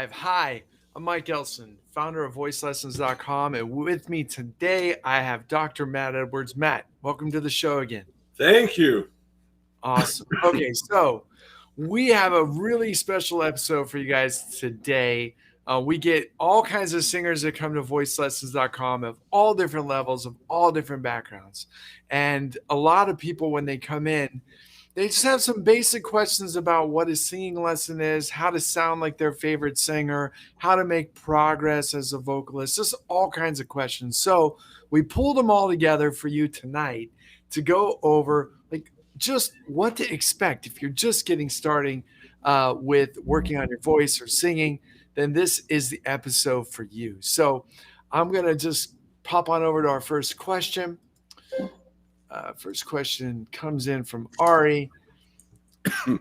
live. Hi, I'm Mike Elson, founder of voicelessons.com. And with me today, I have Dr. Matt Edwards. Matt, welcome to the show again. Thank you. Awesome. Okay, so we have a really special episode for you guys today. We get all kinds of singers that come to voicelessons.com of all different levels, of all different backgrounds. And a lot of people, when they come in, they just have some basic questions about what a singing lesson is, how to sound like their favorite singer, how to make progress as a vocalist, just all kinds of questions. So we pulled them all together for you tonight to go over like just what to expect if you're just getting starting with working on your voice or singing. Then this is the episode for you. So I'm gonna just pop on over to our first question. First question comes in from Ari.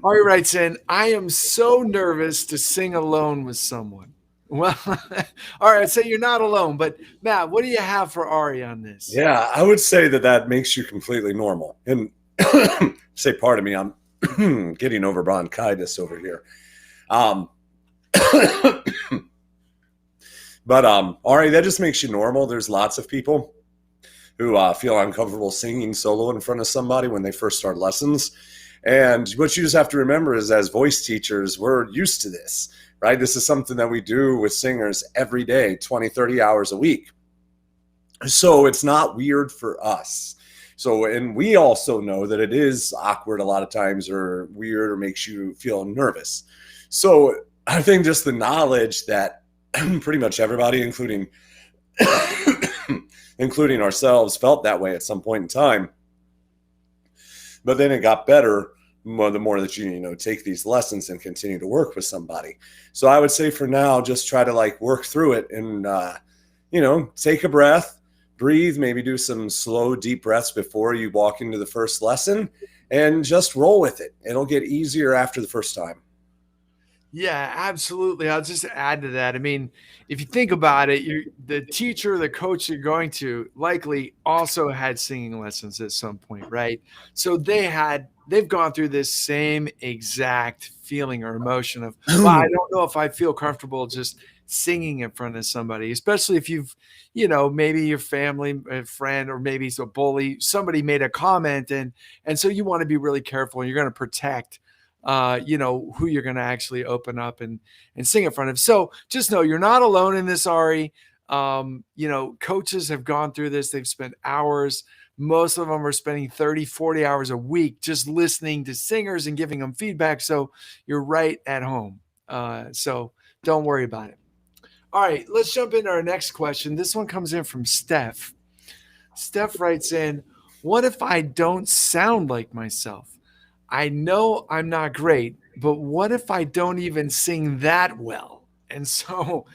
Ari writes in, I am so nervous to sing alone with someone. Well, all right, so you're not alone, but Matt, what do you have for Ari on this? Yeah, I would say that makes you completely normal. And say, pardon me, I'm getting over bronchitis over here. But Ari, that just makes you normal. There's lots of people who feel uncomfortable singing solo in front of somebody when they first start lessons. And what you just have to remember is, as voice teachers, we're used to this, right? This is something that we do with singers every day, 20, 30 hours a week. So it's not weird for us. So, and we also know that it is awkward a lot of times, or weird, or makes you feel nervous. So I think just the knowledge that pretty much everybody, including ourselves, felt that way at some point in time. But then it got better the more that you take these lessons and continue to work with somebody. So I would say for now, just try to work through it and, take a breath, breathe, maybe do some slow, deep breaths before you walk into the first lesson, and just roll with it. It'll get easier after the first time. Yeah, absolutely. I'll just add to that. I mean, if you think about it, the teacher, the coach you're going to likely also had singing lessons at some point, right? So they've gone through this same exact feeling or emotion of, well, I don't know if I feel comfortable just singing in front of somebody, especially if you've, maybe your family, a friend, or maybe it's a bully, somebody made a comment, and so you want to be really careful, and you're going to protect who you're going to actually open up and sing in front of. So just know you're not alone in this, Ari. Coaches have gone through this. They've spent hours. Most of them are spending 30, 40 hours a week just listening to singers and giving them feedback. So you're right at home. So don't worry about it. All right, let's jump into our next question. This one comes in from Steph. Steph writes in, what if I don't sound like myself? I know I'm not great, but what if I don't even sing that well? And so,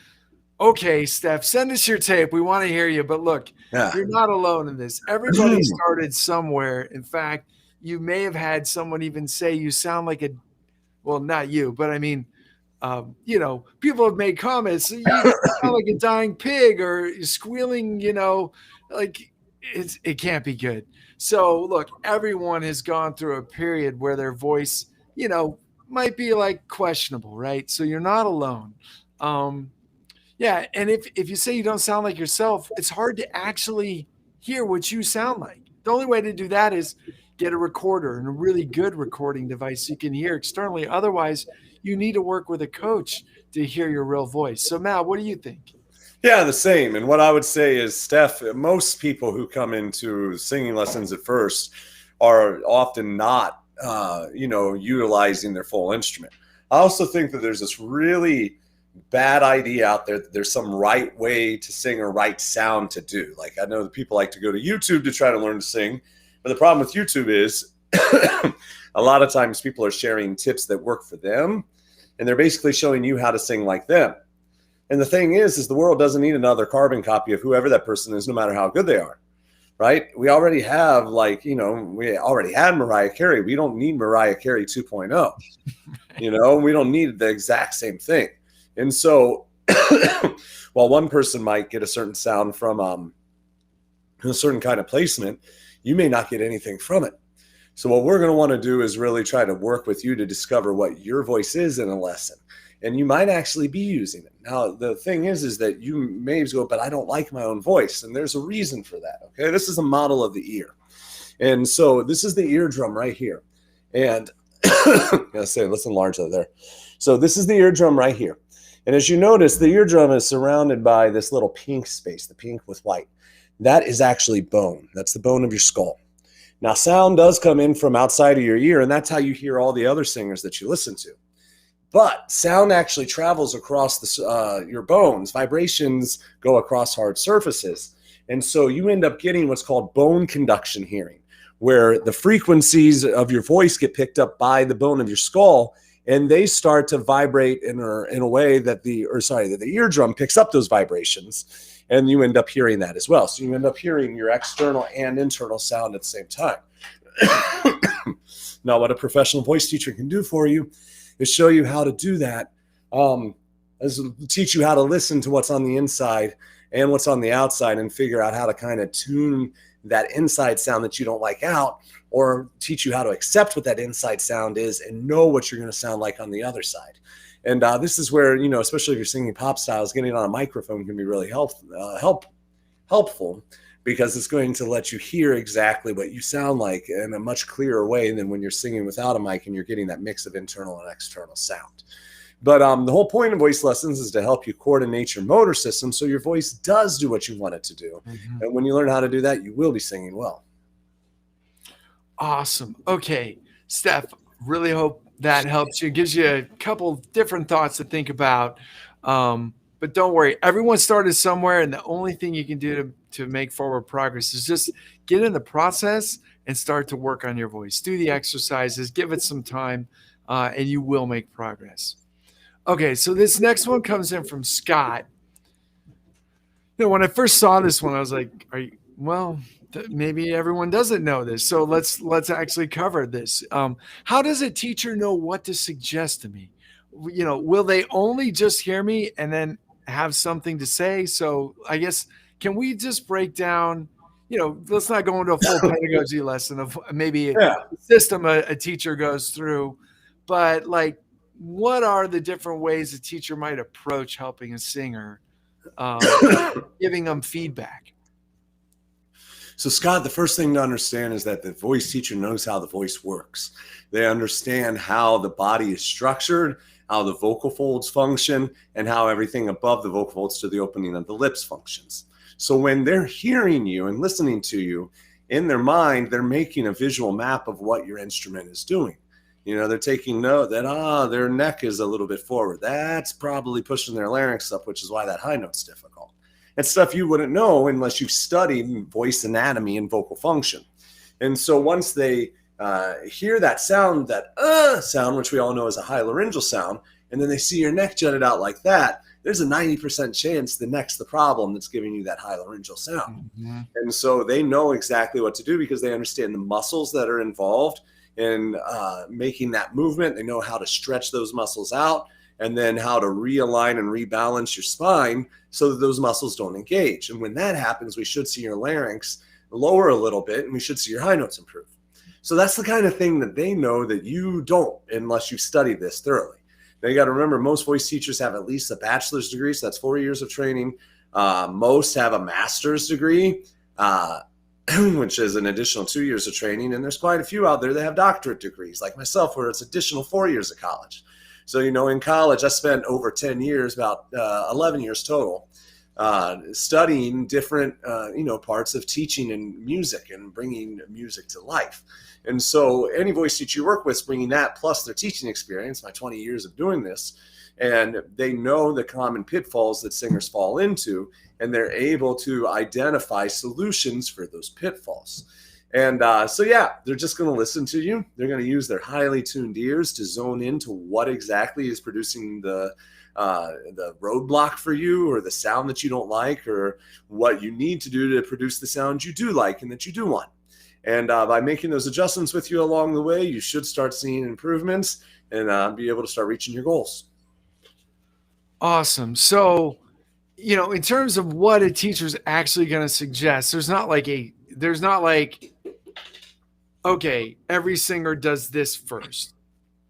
okay, Steph, send us your tape. We want to hear you. But look, You're not alone in this. Everybody started somewhere. In fact, you may have had someone even say you sound like well, not you, but I mean, people have made comments. You sound like a dying pig or squealing, it can't be good. So look, everyone has gone through a period where their voice, might be questionable, right? So you're not alone. Yeah, and if you say you don't sound like yourself, it's hard to actually hear what you sound like. The only way to do that is get a recorder and a really good recording device so you can hear externally. Otherwise, you need to work with a coach to hear your real voice. So Matt, what do you think? Yeah, the same. And what I would say is, Steph, most people who come into singing lessons at first are often not, utilizing their full instrument. I also think that there's this really bad idea out there that there's some right way to sing or right sound to do. I know that people like to go to YouTube to try to learn to sing, but the problem with YouTube is a lot of times people are sharing tips that work for them, and they're basically showing you how to sing like them. And the thing is the world doesn't need another carbon copy of whoever that person is, no matter how good they are, right? We already have, we already had Mariah Carey. We don't need Mariah Carey 2.0. We don't need the exact same thing. And so while one person might get a certain sound from a certain kind of placement, you may not get anything from it. So what we're going to want to do is really try to work with you to discover what your voice is in a lesson. and you might actually be using it. Now, the thing is that you may go, but I don't like my own voice. And there's a reason for that. Okay. This is a model of the ear. And so this is the eardrum right here. And I say, let's enlarge that there. So this is the eardrum right here. And as you notice, the eardrum is surrounded by this little pink space, the pink with white. That is actually bone. That's the bone of your skull. Now, sound does come in from outside of your ear, and that's how you hear all the other singers that you listen to. But sound actually travels across your bones. Vibrations go across hard surfaces. And so you end up getting what's called bone conduction hearing, where the frequencies of your voice get picked up by the bone of your skull, and they start to vibrate in a way that the eardrum picks up those vibrations, and you end up hearing that as well. So you end up hearing your external and internal sound at the same time. Now, what a professional voice teacher can do for you is show you how to do that, teach you how to listen to what's on the inside and what's on the outside, and figure out how to kind of tune that inside sound that you don't like out, or teach you how to accept what that inside sound is and know what you're going to sound like on the other side. And this is where, especially if you're singing pop styles, getting on a microphone can be really helpful, because it's going to let you hear exactly what you sound like in a much clearer way than when you're singing without a mic and you're getting that mix of internal and external sound. But the whole point of voice lessons is to help you coordinate your motor system so your voice does do what you want it to do. Mm-hmm. And when you learn how to do that, you will be singing well. Awesome. Okay, Steph, really hope that helps you. It gives you a couple different thoughts to think about. But don't worry, everyone started somewhere, and the only thing you can do to make forward progress is just get in the process and start to work on your voice. Do the exercises, give it some time, and you will make progress. Okay, so this next one comes in from Scott. When I first saw this one, I was like, maybe everyone doesn't know this. So let's actually cover this. How does a teacher know what to suggest to me? Will they only just hear me and then have something to say? So I guess, can we just break down, let's not go into a full pedagogy lesson of maybe a system a teacher goes through, but what are the different ways a teacher might approach helping a singer, giving them feedback? So, Scott, the first thing to understand is that the voice teacher knows how the voice works. They understand how the body is structured, how the vocal folds function, and how everything above the vocal folds to the opening of the lips functions. So when they're hearing you and listening to you, in their mind, they're making a visual map of what your instrument is doing. They're taking note that, their neck is a little bit forward. That's probably pushing their larynx up, which is why that high note's difficult. It's stuff you wouldn't know unless you've studied voice anatomy and vocal function. And so once they hear that sound, sound, which we all know is a high laryngeal sound, and then they see your neck jutted out like that, there's a 90% chance the neck's the problem that's giving you that high laryngeal sound. Mm-hmm. And so they know exactly what to do because they understand the muscles that are involved in making that movement. They know how to stretch those muscles out, and then how to realign and rebalance your spine so that those muscles don't engage. And when that happens, we should see your larynx lower a little bit, and we should see your high notes improve. So that's the kind of thing that they know that you don't, unless you study this thoroughly. Now, you got to remember, most voice teachers have at least a bachelor's degree, so that's 4 years of training. Most have a master's degree, which is an additional 2 years of training. And there's quite a few out there that have doctorate degrees, like myself, where it's additional 4 years of college. So, in college, I spent over 10 years, about 11 years total, studying different, parts of teaching and music and bringing music to life. And so any voice teacher you work with is bringing that plus their teaching experience, my 20 years of doing this, and they know the common pitfalls that singers fall into, and they're able to identify solutions for those pitfalls. And they're just going to listen to you. They're going to use their highly tuned ears to zone into what exactly is producing the roadblock for you, or the sound that you don't like, or what you need to do to produce the sound you do like and that you do want. And by making those adjustments with you along the way, you should start seeing improvements and be able to start reaching your goals. Awesome. So, in terms of what a teacher's actually going to suggest, there's not like, okay, every singer does this first,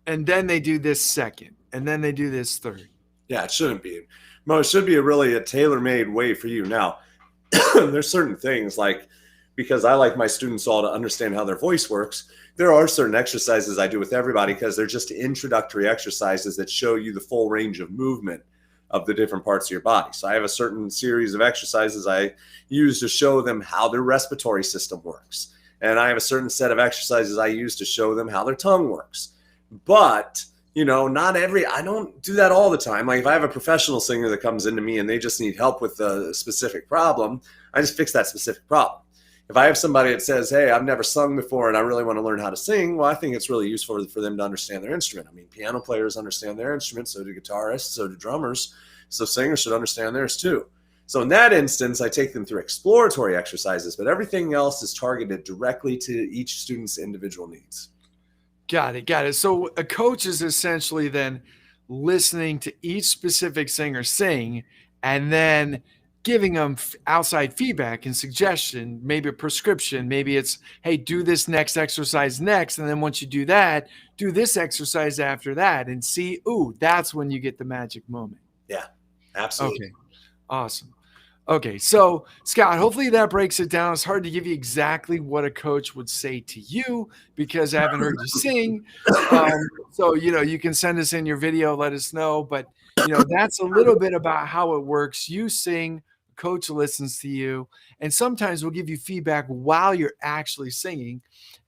and then they do this second, and then they do this third. Yeah, it shouldn't be. No, it should be a tailor-made way for you. Now, there's certain things like, because I like my students all to understand how their voice works, there are certain exercises I do with everybody because they're just introductory exercises that show you the full range of movement of the different parts of your body. So I have a certain series of exercises I use to show them how their respiratory system works. And I have a certain set of exercises I use to show them how their tongue works. But I don't do that all the time. Like if I have a professional singer that comes into me and they just need help with a specific problem, I just fix that specific problem. If I have somebody that says, hey, I've never sung before and I really want to learn how to sing, well, I think it's really useful for them to understand their instrument. I mean, piano players understand their instrument, so do guitarists, so do drummers. So singers should understand theirs too. So in that instance, I take them through exploratory exercises, but everything else is targeted directly to each student's individual needs. Got it. Got it. So a coach is essentially then listening to each specific singer sing and then giving them outside feedback and suggestion, maybe a prescription. Maybe it's, hey, do this next exercise next. And then once you do that, do this exercise after that and see, ooh, that's when you get the magic moment. Yeah, absolutely. Okay. Awesome. Okay, so Scott, hopefully that breaks it down. It's hard to give you exactly what a coach would say to you because I haven't heard you sing. So, you can send us in your video, let us know. But, that's a little bit about how it works. You sing, coach listens to you, and sometimes we'll give you feedback while you're actually singing.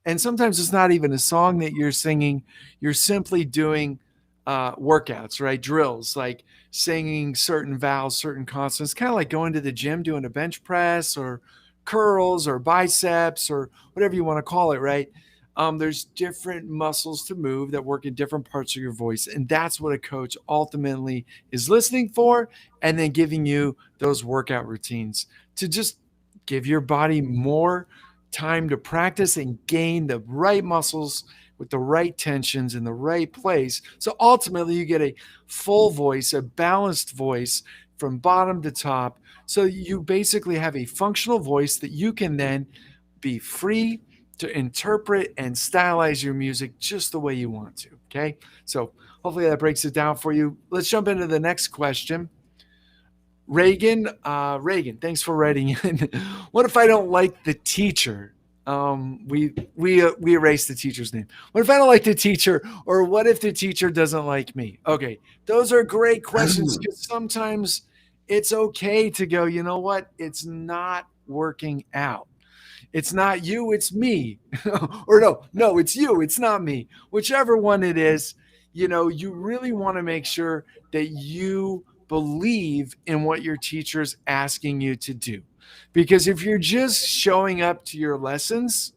And sometimes it's not even a song that you're singing. You're simply doing workouts, right? Drills, like singing certain vowels, certain consonants, kind of like going to the gym, doing a bench press or curls or biceps or whatever you want to call it, right? There's different muscles to move that work in different parts of your voice. And that's what a coach ultimately is listening for. And then giving you those workout routines to just give your body more time to practice and gain the right muscles with the right tensions in the right place. So ultimately, you get a full voice, a balanced voice from bottom to top. So you basically have a functional voice that you can then be free to interpret and stylize your music just the way you want to. Okay. So hopefully that breaks it down for you. Let's jump into the next question. Reagan, thanks for writing in. What if I don't like the teacher? We erased the teacher's name. What if I don't like the teacher, or what if the teacher doesn't like me? Okay, those are great questions because sometimes it's okay to go, you know what? It's not working out. It's not you, it's me. Or no, it's you, it's not me. Whichever one it is, you really want to make sure that you believe in what your teacher's asking you to do. Because if you're just showing up to your lessons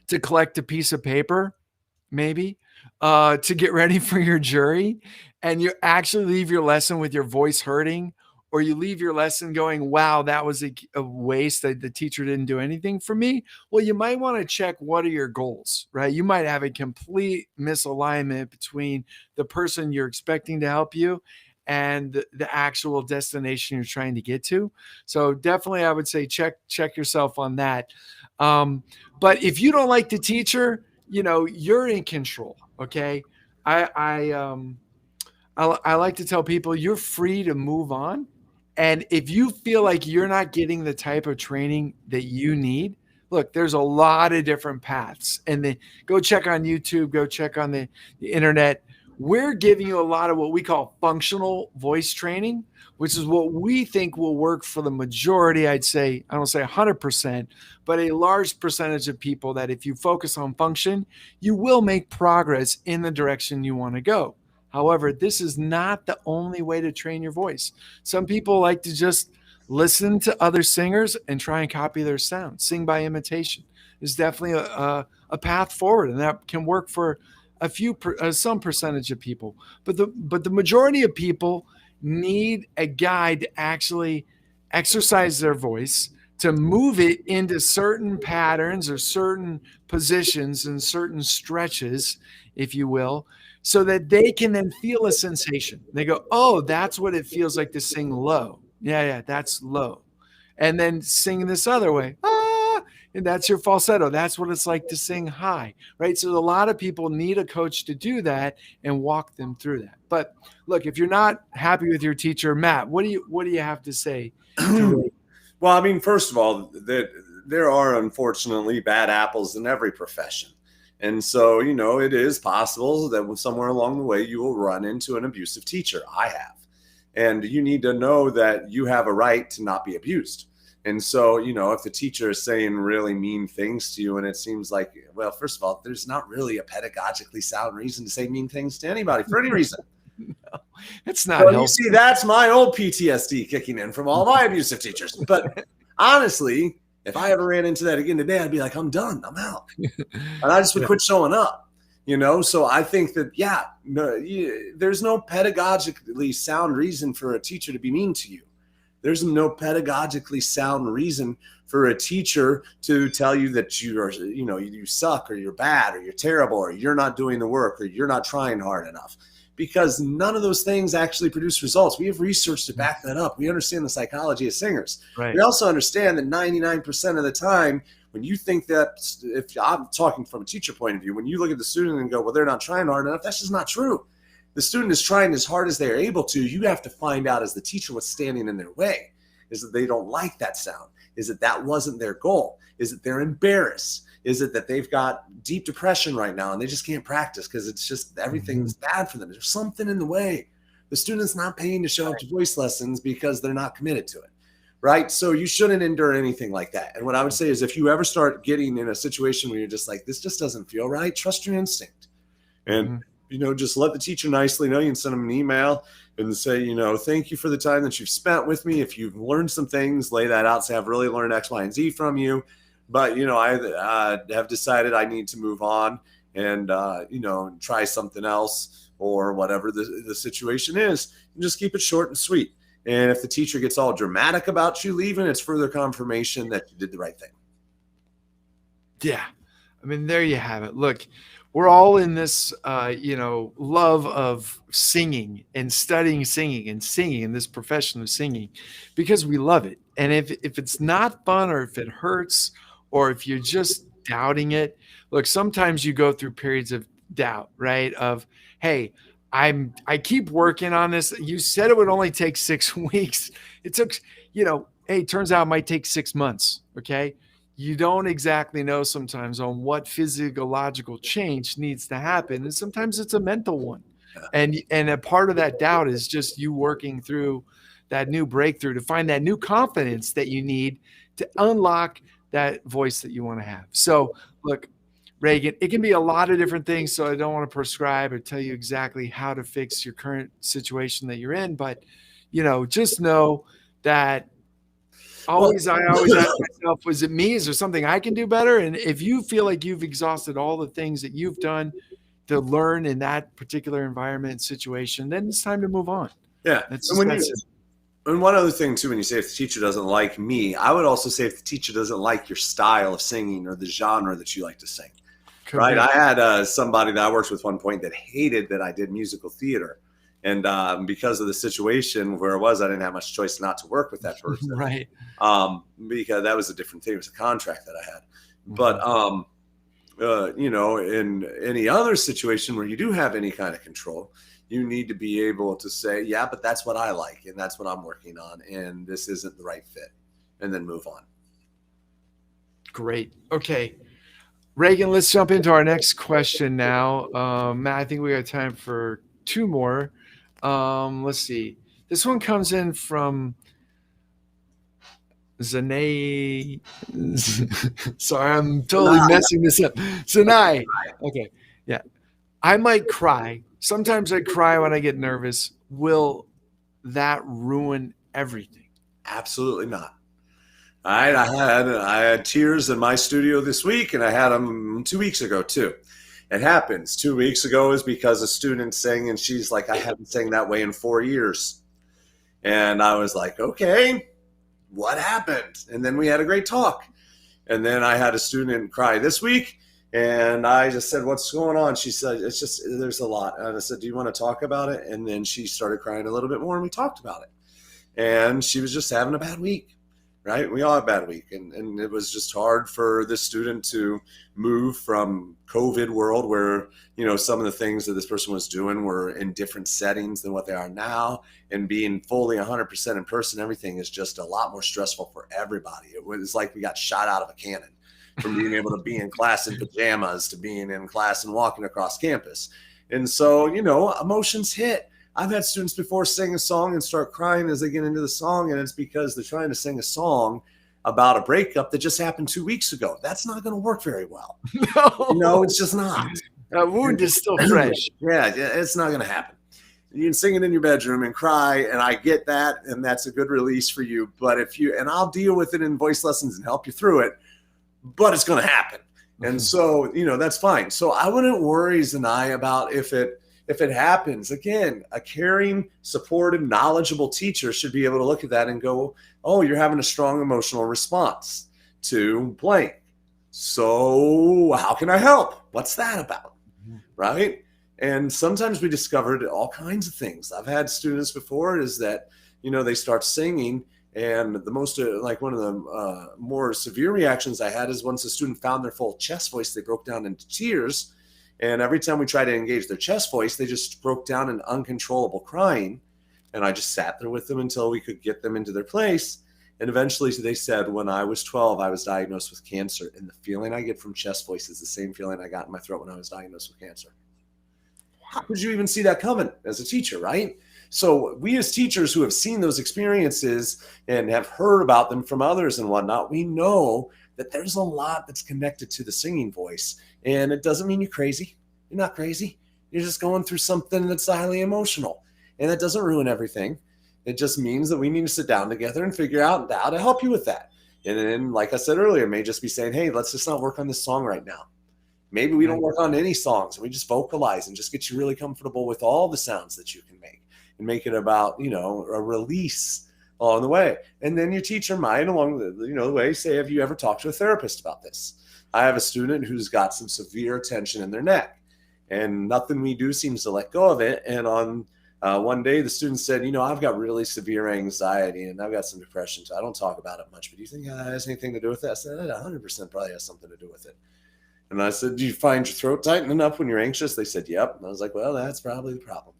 to collect a piece of paper, maybe, to get ready for your jury, and you actually leave your lesson with your voice hurting, or you leave your lesson going, wow, that was a waste. The teacher didn't do anything for me. Well, you might want to check what are your goals, right? You might have a complete misalignment between the person you're expecting to help you and the actual destination you're trying to get to. So definitely I would say check yourself on that. But if you don't like the teacher, you're in control. Okay. I like to tell people you're free to move on. And if you feel like you're not getting the type of training that you need, look, there's a lot of different paths. And then go check on YouTube, go check on the internet. We're giving you a lot of what we call functional voice training, which is what we think will work for the majority. I'd say, I don't say 100%, but a large percentage of people that if you focus on function, you will make progress in the direction you want to go. However, this is not the only way to train your voice. Some people like to just listen to other singers and try and copy their sound. Sing by imitation is definitely a path forward, and that can work for some percentage of people. But the majority of people need a guide to actually exercise their voice, to move it into certain patterns or certain positions and certain stretches, if you will, so that they can then feel a sensation. They go, oh, that's what it feels like to sing low. Yeah, that's low. And then sing this other way. Ah, And that's your falsetto. That's what it's like to sing high, right? So a lot of people need a coach to do that and walk them through that. But look, if you're not happy with your teacher, Matt, what do you have to say to Ray? Well, I mean, first of all, there are unfortunately bad apples in every profession. And so, it is possible that somewhere along the way you will run into an abusive teacher. I have. And you need to know that you have a right to not be abused. And so, if the teacher is saying really mean things to you and it seems like, well, first of all, there's not really a pedagogically sound reason to say mean things to anybody for any reason. No, it's not So helpful. you see, that's my old PTSD kicking in from all my abusive teachers. But honestly, if I ever ran into that again today, I'd be like, I'm done. I'm out. And I just would quit showing up. So I think that, there's no pedagogically sound reason for a teacher to be mean to you. There's no pedagogically sound reason for a teacher to tell you that you suck or you're bad or you're terrible or you're not doing the work or you're not trying hard enough, because none of those things actually produce results. We have research to back that up. We understand the psychology of singers. Right. We also understand that 99% of the time, when you think that, if I'm talking from a teacher point of view, when you look at the student and go, well, they're not trying hard enough, that's just not true. The student is trying as hard as they're able to. You have to find out as the teacher what's standing in their way. Is it they don't like that sound? Is it that wasn't their goal? Is it they're embarrassed? Is it that they've got deep depression right now and they just can't practice because it's just everything's bad for them? There's something in the way. The student's not paying to show up to voice lessons because they're not committed to it. Right? So you shouldn't endure anything like that. And what I would say is, if you ever start getting in a situation where you're just like, this just doesn't feel right, trust your instinct. And, just let the teacher nicely know. You can send them an email and say, thank you for the time that you've spent with me. If you've learned some things, lay that out. Say, I've really learned X, Y, and Z from you. But, I have decided I need to move on and, try something else or whatever the situation is. And just keep it short and sweet. And if the teacher gets all dramatic about you leaving, it's further confirmation that you did the right thing. Yeah. I mean, there you have it. Look, we're all in this, love of singing and studying singing and singing in this profession of singing because we love it. And if it's not fun or if it hurts or if you're just doubting it, look, sometimes you go through periods of doubt, right? Of, hey, I keep working on this. You said it would only take 6 weeks. It took, hey, it turns out it might take 6 months. Okay. You don't exactly know sometimes on what physiological change needs to happen. And sometimes it's a mental one. And a part of that doubt is just you working through that new breakthrough to find that new confidence that you need to unlock that voice that you want to have. So look, Reagan, it can be a lot of different things. So I don't want to prescribe or tell you exactly how to fix your current situation that you're in, but just know that I always ask myself, was it me? Is there something I can do better? And if you feel like you've exhausted all the things that you've done to learn in that particular environment and situation, then it's time to move on. Yeah. And one other thing too, when you say if the teacher doesn't like me, I would also say if the teacher doesn't like your style of singing or the genre that you like to sing. Right. I had somebody that I worked with one point that hated that I did musical theater. And because of the situation where it was, I didn't have much choice not to work with that person. Right. Because that was a different thing. It was a contract that I had. But, in any other situation where you do have any kind of control, you need to be able to say, yeah, but that's what I like. And that's what I'm working on. And this isn't the right fit. And then move on. Great. Okay. Reagan, let's jump into our next question now. Matt, I think we got time for 2 more. Let's see. This one comes in from Zanay. Sorry, I'm totally messing this up. Zanai. Okay. Yeah. I might cry. Sometimes I cry when I get nervous. Will that ruin everything? Absolutely not. All right. I had tears in my studio this week, and I had them 2 weeks ago too. It happens. 2 weeks ago is because a student sang, and she's like, I haven't sang that way in 4 years. And I was like, okay, what happened? And then we had a great talk. And then I had a student cry this week, and I just said, what's going on? She said, it's just, there's a lot. And I said, do you want to talk about it? And then she started crying a little bit more, and we talked about it. And she was just having a bad week. right? We all have a bad week. And it was just hard for this student to move from COVID world where, some of the things that this person was doing were in different settings than what they are now, and being fully 100% in person. Everything is just a lot more stressful for everybody. It was like we got shot out of a cannon, from being able to be in class in pajamas to being in class and walking across campus. And so, emotions hit. I've had students before sing a song and start crying as they get into the song, and it's because they're trying to sing a song about a breakup that just happened 2 weeks ago. That's not going to work very well. No, It's just not. that wound is still fresh. Yeah, it's not going to happen. You can sing it in your bedroom and cry, and I get that, and that's a good release for you. But and I'll deal with it in voice lessons and help you through it, but it's going to happen. And so, that's fine. So I wouldn't worry, Zanai, about if it happens. Again, a caring, supportive, knowledgeable teacher should be able to look at that and go, oh, you're having a strong emotional response to blank. So how can I help? What's that about? Right? And sometimes we discovered all kinds of things. I've had students before is that, they start singing, and the most, one of the more severe reactions I had is once a student found their full chest voice, they broke down into tears. And every time we tried to engage their chest voice, they just broke down in uncontrollable crying. And I just sat there with them until we could get them into their place. And eventually they said, when I was 12, I was diagnosed with cancer. And the feeling I get from chest voice is the same feeling I got in my throat when I was diagnosed with cancer. How could you even see that coming as a teacher, right? So we as teachers who have seen those experiences and have heard about them from others and whatnot, we know that there's a lot that's connected to the singing voice. And it doesn't mean you're crazy. You're not crazy. You're just going through something that's highly emotional. And that doesn't ruin everything. It just means that we need to sit down together and figure out how to help you with that. And then, like I said earlier, it may just be saying, hey, let's just not work on this song right now. Maybe we don't work on any songs, and we just vocalize and just get you really comfortable with all the sounds that you can make and make it about, a release along the way. And then your teacher might, along the way, say, have you ever talked to a therapist about this? I have a student who's got some severe tension in their neck, and nothing we do seems to let go of it. And on one day, the student said, I've got really severe anxiety and I've got some depression, so I don't talk about it much. But do you think that has anything to do with that? I said, 100% probably has something to do with it. And I said, do you find your throat tightening up when you're anxious? They said, yep. And I was like, well, that's probably the problem.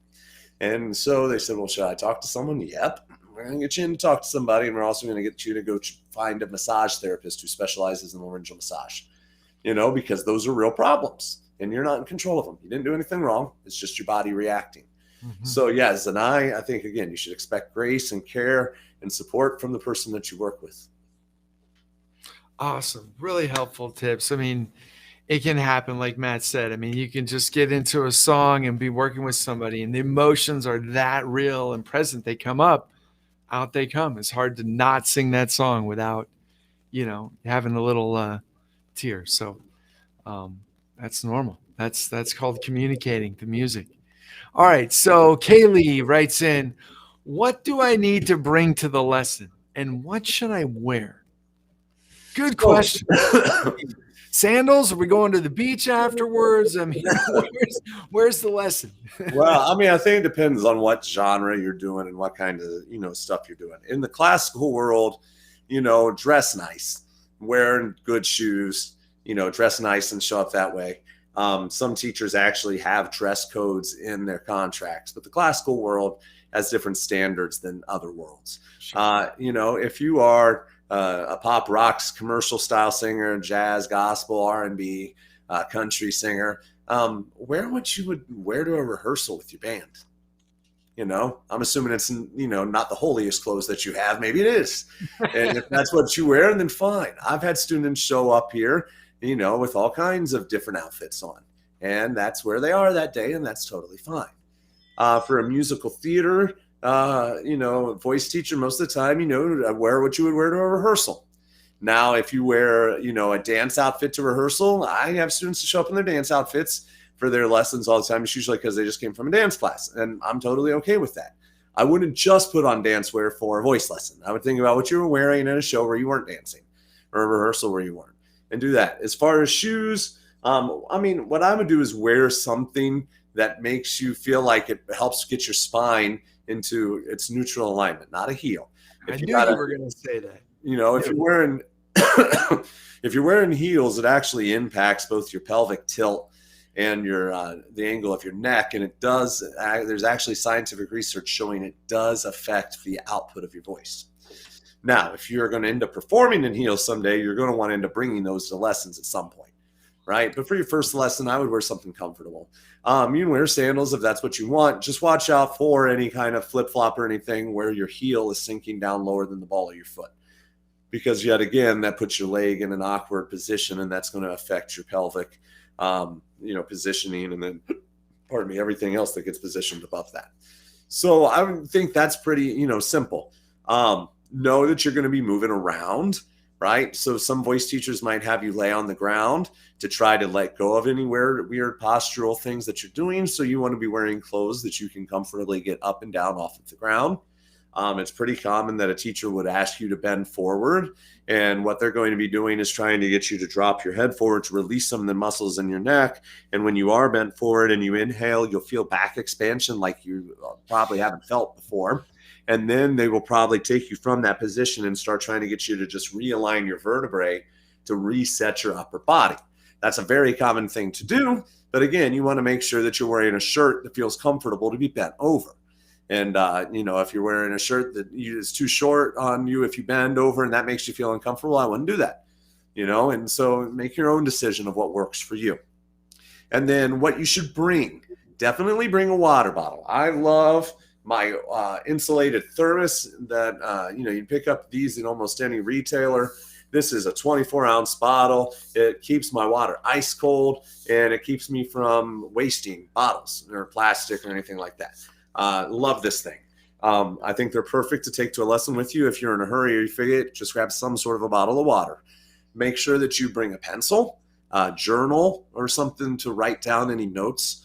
And so they said, well, should I talk to someone? Yep. We're going to get you in to talk to somebody, and we're also going to get you to go find a massage therapist who specializes in laryngeal massage, because those are real problems, and you're not in control of them. You didn't do anything wrong. It's just your body reacting. Mm-hmm. So, yes, and I think, again, you should expect grace and care and support from the person that you work with. Awesome. Really helpful tips. I mean, it can happen, like Matt said. I mean, you can just get into a song and be working with somebody, and the emotions are that real and present. They come up, out they come. It's hard to not sing that song without, having a little tear. So that's normal. That's called communicating the music. All right. So Kaylee writes in, what do I need to bring to the lesson, and what should I wear? Good question. Sandals? Are we going to the beach afterwards? I mean, where's the lesson? Well, I mean, I think it depends on what genre you're doing and what kind of, stuff you're doing. In the classical world, dress nice, wearing good shoes, dress nice and show up that way. Some teachers actually have dress codes in their contracts, but the classical world has different standards than other worlds. Sure. If you are a pop rocks commercial style singer, jazz, gospel, R&B, country singer, wear what you would wear to a rehearsal with your band. I'm assuming it's, not the holiest clothes that you have. Maybe it is. And if that's what you wear, then fine. I've had students show up here, with all kinds of different outfits on, and that's where they are that day. And that's totally fine. For a musical theater, voice teacher, most of the time, wear what you would wear to a rehearsal. Now, if you wear, a dance outfit to rehearsal, I have students to show up in their dance outfits for their lessons all the time. It's usually because they just came from a dance class, and I'm totally okay with that. I wouldn't just put on dance wear for a voice lesson. I would think about what you were wearing at a show where you weren't dancing, or a rehearsal where you weren't, and do that. As far as shoes, what I would do is wear something that makes you feel like it helps get your spine into its neutral alignment, not a heel. I knew you were going to say that. You know, if you're wearing if you're wearing heels, it actually impacts both your pelvic tilt and your the angle of your neck, and it does. There's actually scientific research showing it does affect the output of your voice. Now, if you're going to end up performing in heels someday, you're going to want to end up bringing those to lessons at some point, right? But for your first lesson, I would wear something comfortable. You can wear sandals if that's what you want. Just watch out for any kind of flip flop or anything where your heel is sinking down lower than the ball of your foot, because yet again, that puts your leg in an awkward position, and that's going to affect your pelvic, positioning, and then, pardon me, everything else that gets positioned above that. So I would think that's pretty, simple. Know that you're going to be moving around, right? So some voice teachers might have you lay on the ground to try to let go of any weird postural things that you're doing. So you want to be wearing clothes that you can comfortably get up and down off of the ground. It's pretty common that a teacher would ask you to bend forward, and what they're going to be doing is trying to get you to drop your head forward to release some of the muscles in your neck. And when you are bent forward and you inhale, you'll feel back expansion like you probably haven't felt before. And then they will probably take you from that position and start trying to get you to just realign your vertebrae to reset your upper body. That's a very common thing to do. But again, you want to make sure that you're wearing a shirt that feels comfortable to be bent over. And, if you're wearing a shirt that is too short on you, if you bend over and that makes you feel uncomfortable, I wouldn't do that, and so make your own decision of what works for you. And then what you should bring, definitely bring a water bottle. I love my insulated thermos that, you pick up these in almost any retailer. This is a 24-ounce bottle. It keeps my water ice cold, and it keeps me from wasting bottles or plastic or anything like that. Love this thing. I think they're perfect to take to a lesson with you. If you're in a hurry or you forget, just grab some sort of a bottle of water. Make sure that you bring a pencil, journal, or something to write down any notes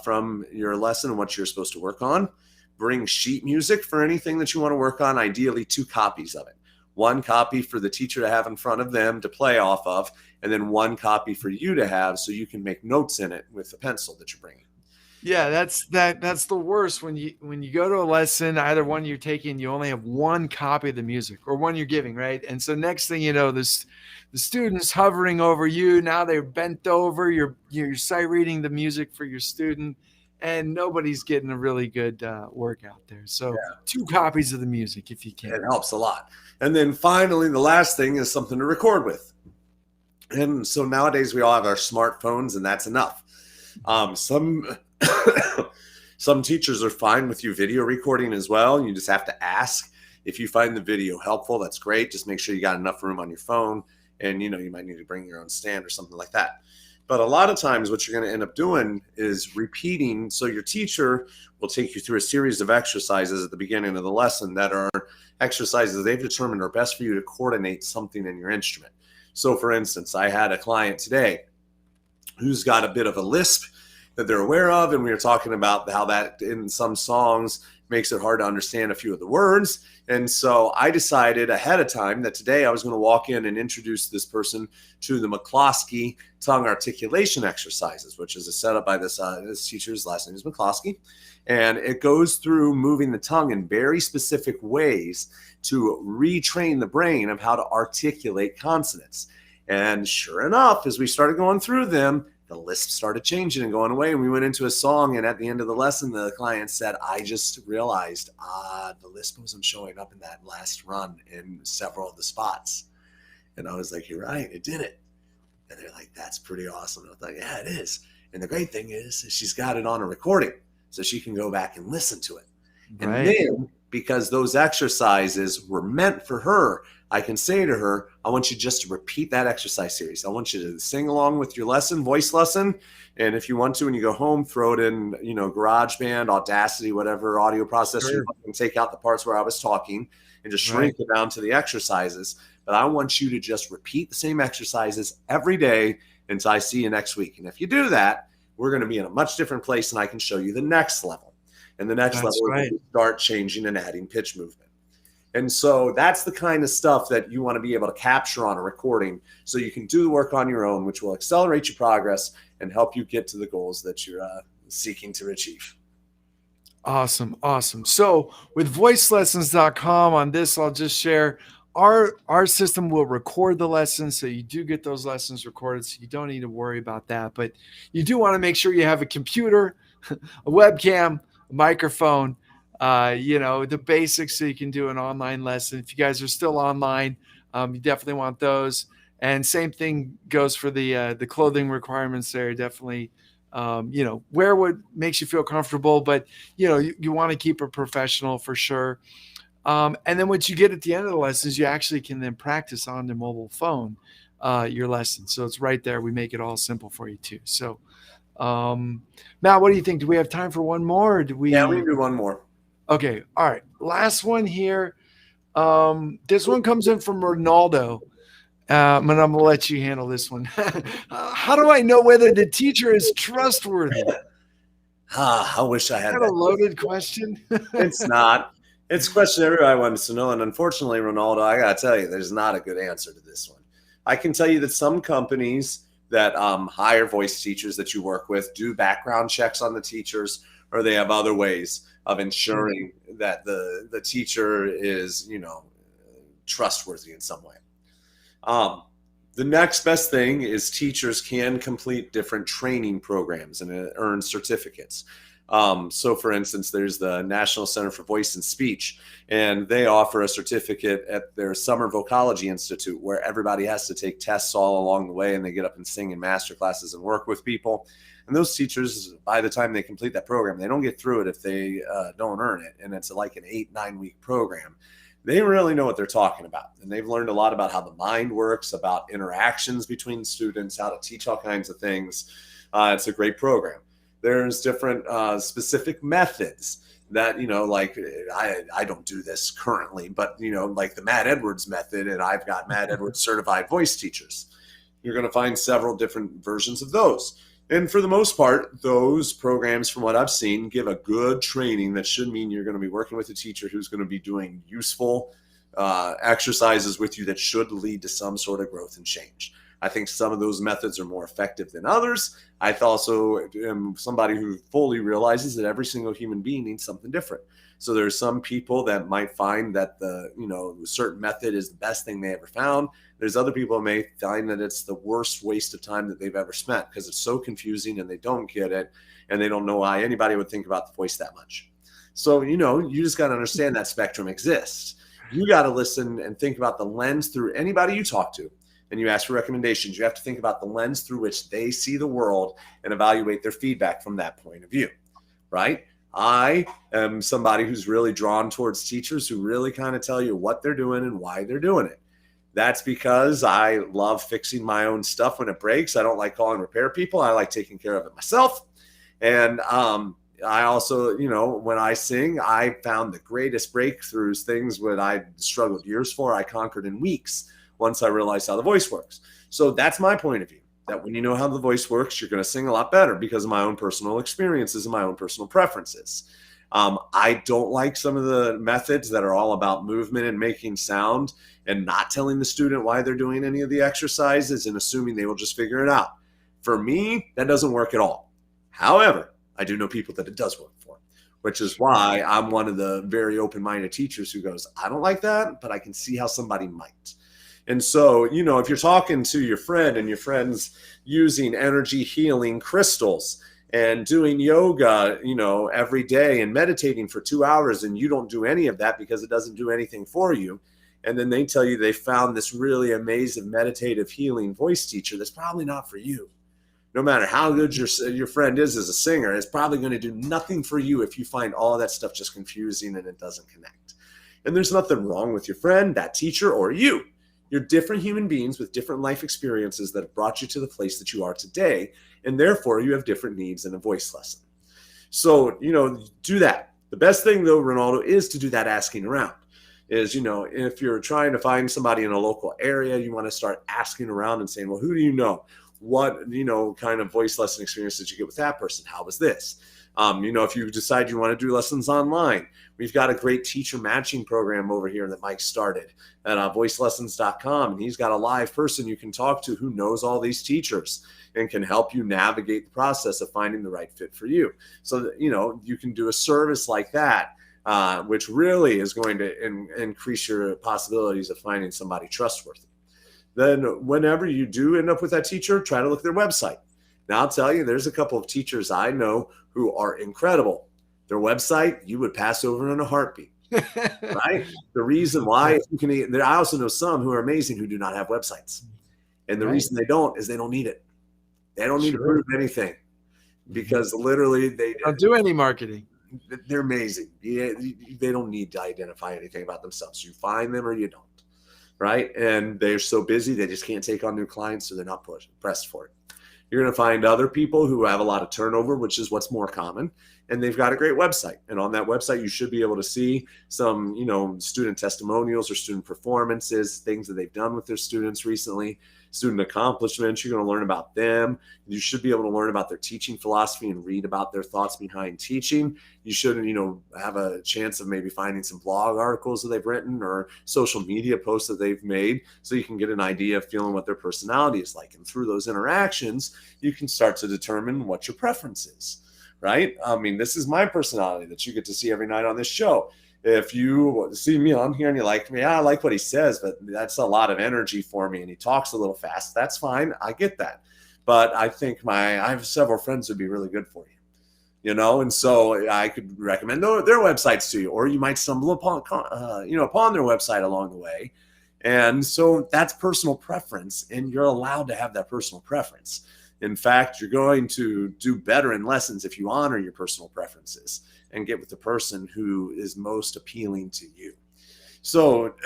from your lesson and what you're supposed to work on. Bring sheet music for anything that you want to work on, ideally 2 copies of it. 1 copy for the teacher to have in front of them to play off of, and then 1 copy for you to have so you can make notes in it with the pencil that you're bringing. Yeah, that's the worst when you go to a lesson, either one you're taking, you only have 1 copy of the music or one you're giving, right? And so next thing you know, the student's hovering over you. Now they're bent over. You're sight reading the music for your student, and nobody's getting a really good workout there. So 2 copies of the music if you can. It helps a lot. And then finally, the last thing is something to record with. And so nowadays we all have our smartphones, and that's enough. Some teachers are fine with you video recording as well. You just have to ask. If you find the video helpful, that's great. Just make sure you got enough room on your phone, and you might need to bring your own stand or something like that. But a lot of times what you're going to end up doing is repeating. So your teacher will take you through a series of exercises at the beginning of the lesson that are exercises they've determined are best for you to coordinate something in your instrument. So for instance, I had a client today who's got a bit of a lisp that they're aware of, and we were talking about how that in some songs makes it hard to understand a few of the words. And so I decided ahead of time that today I was going to walk in and introduce this person to the McCloskey tongue articulation exercises, which is a setup by this teacher's last name is McCloskey. And it goes through moving the tongue in very specific ways to retrain the brain of how to articulate consonants. And sure enough, as we started going through them, the lisp started changing and going away. And we went into a song, and at the end of the lesson, the client said, I just realized the lisp wasn't showing up in that last run in several of the spots. And I was like, you're right, it did it. And they're like, that's pretty awesome. And I was like, yeah, it is. And the great thing is she's got it on a recording, so she can go back and listen to it. Right. And then, because those exercises were meant for her, I can say to her, I want you just to repeat that exercise series. I want you to sing along with your lesson, voice lesson. And if you want to, when you go home, throw it in, GarageBand, Audacity, whatever audio processor, you can take out the parts where I was talking and just shrink it down to the exercises. But I want you to just repeat the same exercises every day until I see you next week. And if you do that, we're going to be in a much different place, and I can show you the next level. And the next level is to start changing and adding pitch movement. And so that's the kind of stuff that you want to be able to capture on a recording so you can do the work on your own, which will accelerate your progress and help you get to the goals that you're seeking to achieve. Awesome. So with voicelessons.com on this, I'll just share our system will record the lessons, so you do get those lessons recorded, so you don't need to worry about that. But you do want to make sure you have a computer, a webcam, a microphone, the basics, so you can do an online lesson. If you guys are still online, you definitely want those. And same thing goes for the clothing requirements there. Definitely, wear what makes you feel comfortable, but you want to keep it professional for sure. And then what you get at the end of the lessons, you actually can then practice on the mobile phone your lesson. So it's right there. We make it all simple for you too. So, Matt, what do you think? Do we have time for one more? Or do Yeah, we we? can do one more. Okay. All right. Last one here. This one comes in from Ronaldo. And I'm going to let you handle this one. How do I know whether the teacher is trustworthy? I wish I Is had that a that. loaded question? It's not. It's a question everybody wants to know. And unfortunately, Ronaldo, I got to tell you, there's not a good answer to this one. I can tell you that some companies that hire voice teachers that you work with do background checks on the teachers, or they have other ways of ensuring that the teacher is, trustworthy in some way. The next best thing is teachers can complete different training programs and earn certificates. So, for instance, there's the National Center for Voice and Speech, and they offer a certificate at their Summer Vocology Institute where everybody has to take tests all along the way, and they get up and sing in master classes and work with people. And those teachers, by the time they complete that program, they don't get through it if they don't earn it. And it's like an 8-9 week program. They really know what they're talking about. And they've learned a lot about how the mind works, about interactions between students, how to teach all kinds of things. It's a great program. There's different specific methods that, like I don't do this currently, but, like the Matt Edwards method, and I've got Matt Edwards certified voice teachers. You're going to find several different versions of those. And for the most part, those programs, from what I've seen, give a good training that should mean you're going to be working with a teacher who's going to be doing useful exercises with you that should lead to some sort of growth and change. I think some of those methods are more effective than others. I also am somebody who fully realizes that every single human being needs something different. So there's some people that might find that the certain method is the best thing they ever found. There's other people who may find that it's the worst waste of time that they've ever spent because it's so confusing and they don't get it and they don't know why anybody would think about the voice that much. So, you just got to understand that spectrum exists. You got to listen and think about the lens through anybody you talk to and you ask for recommendations. You have to think about the lens through which they see the world and evaluate their feedback from that point of view, right? I am somebody who's really drawn towards teachers who really kind of tell you what they're doing and why they're doing it. That's because I love fixing my own stuff when it breaks. I don't like calling repair people. I like taking care of it myself. And I also, when I sing, I found the greatest breakthroughs, things that I struggled years for, I conquered in weeks once I realized how the voice works. So that's my point of view, that when you know how the voice works, you're going to sing a lot better because of my own personal experiences and my own personal preferences. I don't like some of the methods that are all about movement and making sound and not telling the student why they're doing any of the exercises and assuming they will just figure it out. For me, that doesn't work at all. However, I do know people that it does work for, which is why I'm one of the very open-minded teachers who goes, I don't like that, but I can see how somebody might. And so, if you're talking to your friend and your friend's using energy healing crystals and doing yoga, every day and meditating for 2 hours and you don't do any of that because it doesn't do anything for you. And then they tell you they found this really amazing meditative healing voice teacher that's probably not for you. No matter how good your friend is as a singer, it's probably going to do nothing for you if you find all of that stuff just confusing and it doesn't connect. And there's nothing wrong with your friend, that teacher, or you. You're different human beings with different life experiences that have brought you to the place that you are today. And therefore, you have different needs in a voice lesson. So, do that. The best thing, though, Ronaldo, is to do that asking around. Is, if you're trying to find somebody in a local area, you want to start asking around and saying, well, who do you know? What, kind of voice lesson experience did you get with that person? How was this? If you decide you want to do lessons online, we've got a great teacher matching program over here that Mike started at voicelessons.com. And he's got a live person you can talk to who knows all these teachers and can help you navigate the process of finding the right fit for you. So that, you can do a service like that which really is going to increase your possibilities of finding somebody trustworthy. Then whenever you do end up with that teacher, try to look at their website. Now, I'll tell you, there's a couple of teachers I know who are incredible. Their website, you would pass over in a heartbeat, right? The reason why, I also know some who are amazing who do not have websites. And the reason they don't is they don't need it. They don't need to prove anything, because literally they don't do any marketing. They're amazing. They don't need to identify anything about themselves. You find them or you don't, right? And they're so busy, they just can't take on new clients, so they're not pressed for it. You're going to find other people who have a lot of turnover, which is what's more common, and they've got a great website. And on that website, you should be able to see some, student testimonials or student performances, things that they've done with their students recently, student accomplishments. You're going to learn about them. You should be able to learn about their teaching philosophy and read about their thoughts behind teaching. You should, have a chance of maybe finding some blog articles that they've written or social media posts that they've made, so you can get an idea of feeling what their personality is like. And through those interactions, you can start to determine what your preference is, right? I mean, this is my personality that you get to see every night on this show. If you see me on here and you like me, I like what he says, but that's a lot of energy for me, and he talks a little fast. That's fine. I get that. But I think I have several friends who'd be really good for you, and so I could recommend their websites to you, or you might stumble upon their website along the way. And so that's personal preference, and you're allowed to have that personal preference. In fact, you're going to do better in lessons if you honor your personal preferences and get with the person who is most appealing to you. So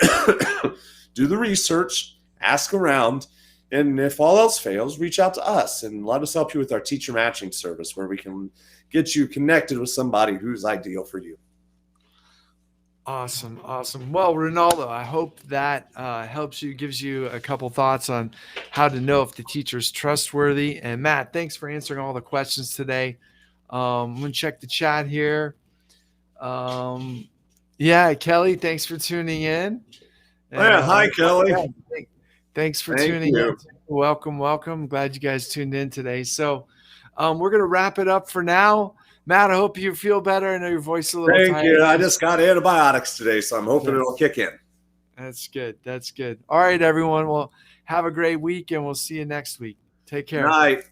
do the research, ask around, and if all else fails, reach out to us and let us help you with our teacher matching service, where we can get you connected with somebody who's ideal for you. Awesome. Well, Ronaldo, I hope that helps you, gives you a couple thoughts on how to know if the teacher's trustworthy. And Matt, thanks for answering all the questions today. I'm going to check the chat here. Kelly, thanks for tuning in. And, hi, Kelly. Thanks for tuning in. Welcome. Glad you guys tuned in today. So we're going to wrap it up for now. Matt, I hope you feel better. I know your voice is a little tired. Thank you. I just got antibiotics today, so I'm hoping it'll kick in. That's good. All right, everyone. Well, have a great week, and we'll see you next week. Take care. Good night.